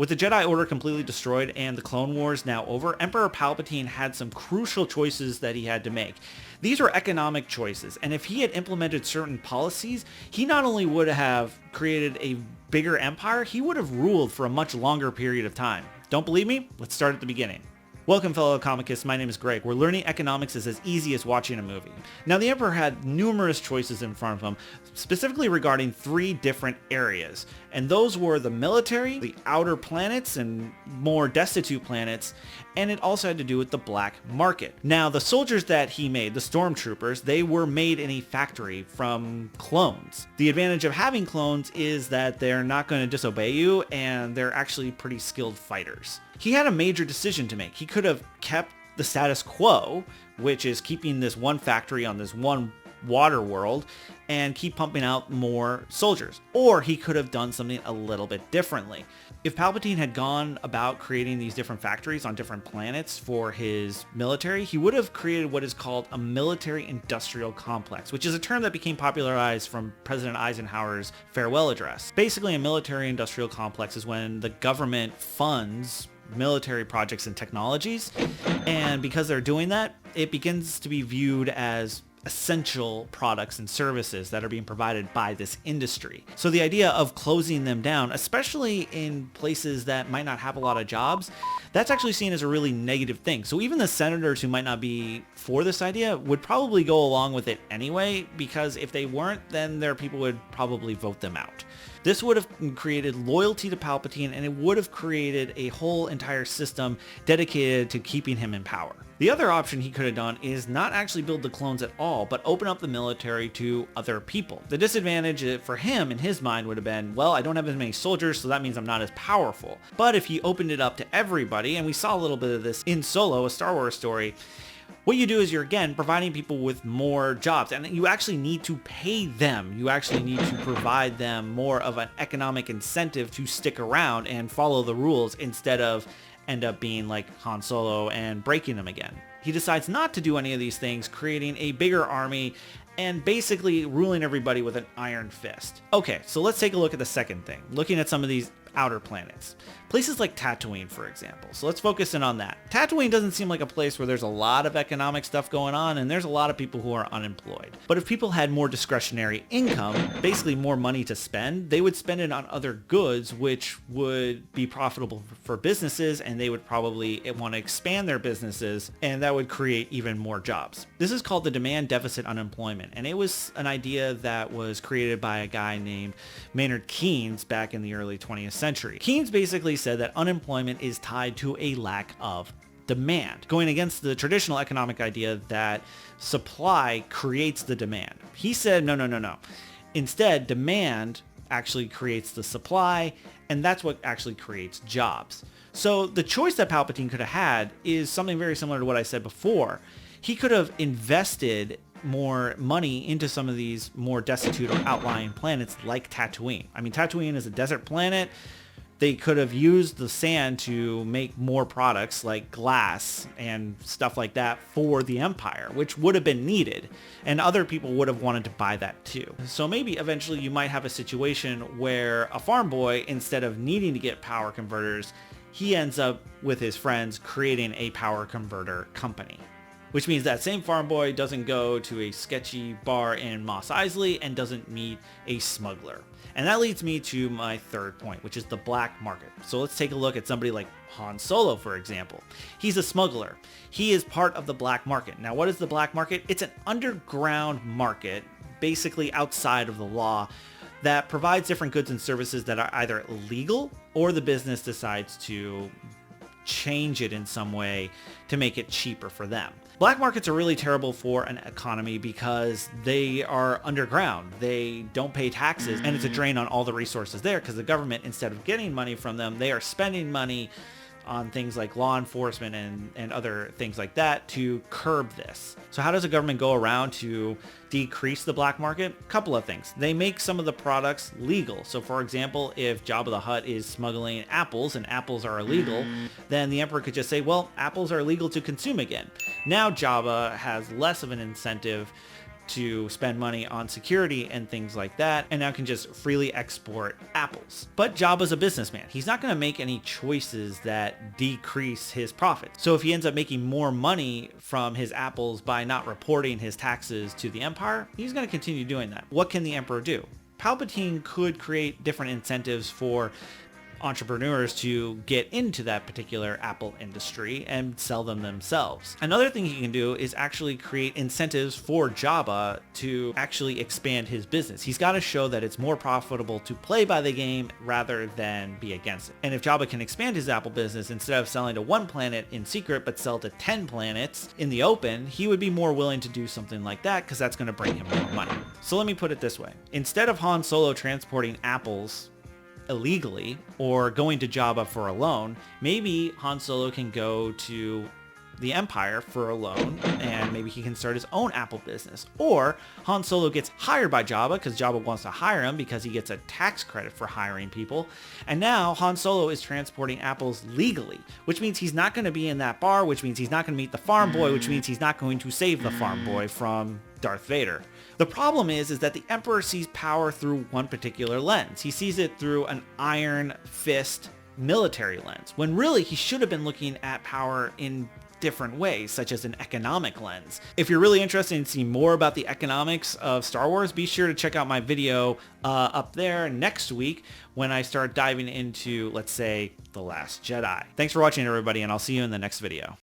With the Jedi Order completely destroyed and the Clone Wars now over, Emperor Palpatine had some crucial choices that he had to make. These were economic choices, and if he had implemented certain policies, he not only would have created a bigger empire, he would have ruled for a much longer period of time. Don't believe me? Let's start at the beginning. Welcome, fellow comicists. My name is Greg, where learning economics is as easy as watching a movie. Now, the Emperor had numerous choices in front of him, specifically regarding 3 different areas. And those were the military, the outer planets, and more destitute planets, and it also had to do with the black market. Now, the soldiers that he made, the stormtroopers, they were made in a factory from clones. The advantage of having clones is that they're not going to disobey you, and they're actually pretty skilled fighters. He had a major decision to make. He could have kept the status quo, which is keeping this one factory on this one water world and keep pumping out more soldiers. Or he could have done something a little bit differently. If Palpatine had gone about creating these different factories on different planets for his military, he would have created what is called a military-industrial complex, which is a term that became popularized from President Eisenhower's farewell address. Basically, a military-industrial complex is when the government funds military projects and technologies, and because they're doing that, it begins to be viewed as essential products and services that are being provided by this industry. So the idea of closing them down, especially in places that might not have a lot of jobs, that's actually seen as a really negative thing. So even the senators who might not be for this idea would probably go along with it anyway, because if they weren't, then their people would probably vote them out. This would have created loyalty to Palpatine, and it would have created a whole entire system dedicated to keeping him in power. The other option he could have done is not actually build the clones at all, but open up the military to other people. The disadvantage for him, in his mind, would have been, well, I don't have as many soldiers, so that means I'm not as powerful. But if he opened it up to everybody, and we saw a little bit of this in Solo, a Star Wars story, what you do is you're, again, providing people with more jobs, and you actually need to pay them. You actually need to provide them more of an economic incentive to stick around and follow the rules instead of end up being like Han Solo and breaking them again. He decides not to do any of these things, creating a bigger army and basically ruling everybody with an iron fist. Okay, so let's take a look at the second thing, looking at some of these outer planets. Places like Tatooine, for example. So let's focus in on that. Tatooine doesn't seem like a place where there's a lot of economic stuff going on, and there's a lot of people who are unemployed. But if people had more discretionary income, basically more money to spend, they would spend it on other goods, which would be profitable for businesses, and they would probably want to expand their businesses, and that would create even more jobs. This is called the demand deficit unemployment, and it was an idea that was created by a guy named Maynard Keynes back in the early 20th century. Keynes basically said that unemployment is tied to a lack of demand, going against the traditional economic idea that supply creates the demand. He said, no. Instead, demand actually creates the supply, and that's what actually creates jobs. So the choice that Palpatine could have had is something very similar to what I said before. He could have invested more money into some of these more destitute or outlying planets like Tatooine. I mean, Tatooine is a desert planet. They could have used the sand to make more products like glass and stuff like that for the Empire, which would have been needed, and other people would have wanted to buy that too. So maybe eventually you might have a situation where a farm boy, instead of needing to get power converters, he ends up with his friends creating a power converter company. Which means that same farm boy doesn't go to a sketchy bar in Mos Eisley and doesn't meet a smuggler. And that leads me to my third point, which is the black market. So let's take a look at somebody like Han Solo, for example. He's a smuggler. He is part of the black market. Now, what is the black market? It's an underground market, basically outside of the law, that provides different goods and services that are either illegal or the business decides to change it in some way to make it cheaper for them. Black markets are really terrible for an economy because they are underground. They don't pay taxes, and it's a drain on all the resources there because the government, instead of getting money from them, they are spending money on things like law enforcement and other things like that to curb this. So how does the government go around to decrease the black market? A couple of things. They make some of the products legal. So for example, if Jabba the Hutt is smuggling apples and apples are illegal, then the Emperor could just say, well, apples are illegal to consume again. Now Jabba has less of an incentive to spend money on security and things like that, and now can just freely export apples. But Jabba's a businessman. He's not going to make any choices that decrease his profit. So if he ends up making more money from his apples by not reporting his taxes to the Empire, he's going to continue doing that. What can the Emperor do? Palpatine could create different incentives for entrepreneurs to get into that particular apple industry and sell them themselves. Another thing he can do is actually create incentives for Jabba to actually expand his business. He's got to show that it's more profitable to play by the game rather than be against it. And if Jabba can expand his apple business, instead of selling to one planet in secret but sell to 10 planets in the open, he would be more willing to do something like that because that's going to bring him more money. So let me put it this way. Instead of Han Solo transporting apples illegally or going to Jabba for a loan, maybe Han Solo can go to the Empire for a loan and maybe he can start his own apple business. Or Han Solo gets hired by Jabba because Jabba wants to hire him because he gets a tax credit for hiring people. And now Han Solo is transporting apples legally, which means he's not going to be in that bar, which means he's not going to meet the farm boy, which means he's not going to save the farm boy from Darth Vader. The problem is that the Emperor sees power through one particular lens. He sees it through an iron fist military lens, when really he should have been looking at power in different ways, such as an economic lens. If you're really interested in seeing more about the economics of Star Wars, be sure to check out my video up there next week when I start diving into, let's say, The Last Jedi. Thanks for watching, everybody, and I'll see you in the next video.